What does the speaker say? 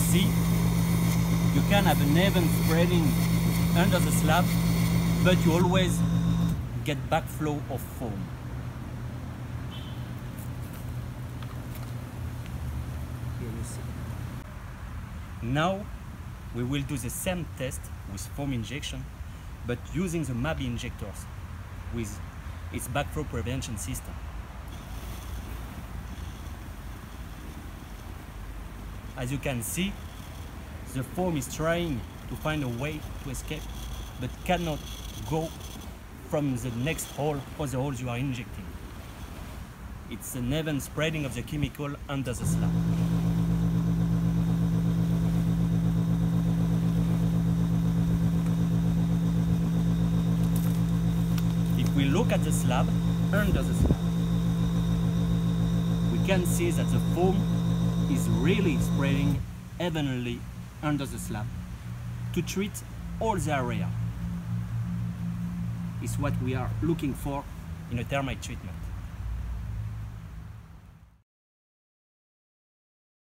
see, you can have an even spreading under the slab, but you always get backflow of foam. Here you see. Now we will do the same test with foam injection, but using the MABI injectors with its backflow prevention system. As you can see, the foam is trying to find a way to escape, but cannot go from the next hole or the holes you are injecting. It's an even spreading of the chemical under the slab. If we look at the slab, under the slab, we can see that the foam is really spreading evenly under the slab to treat all the area. It's what we are looking for in a termite treatment.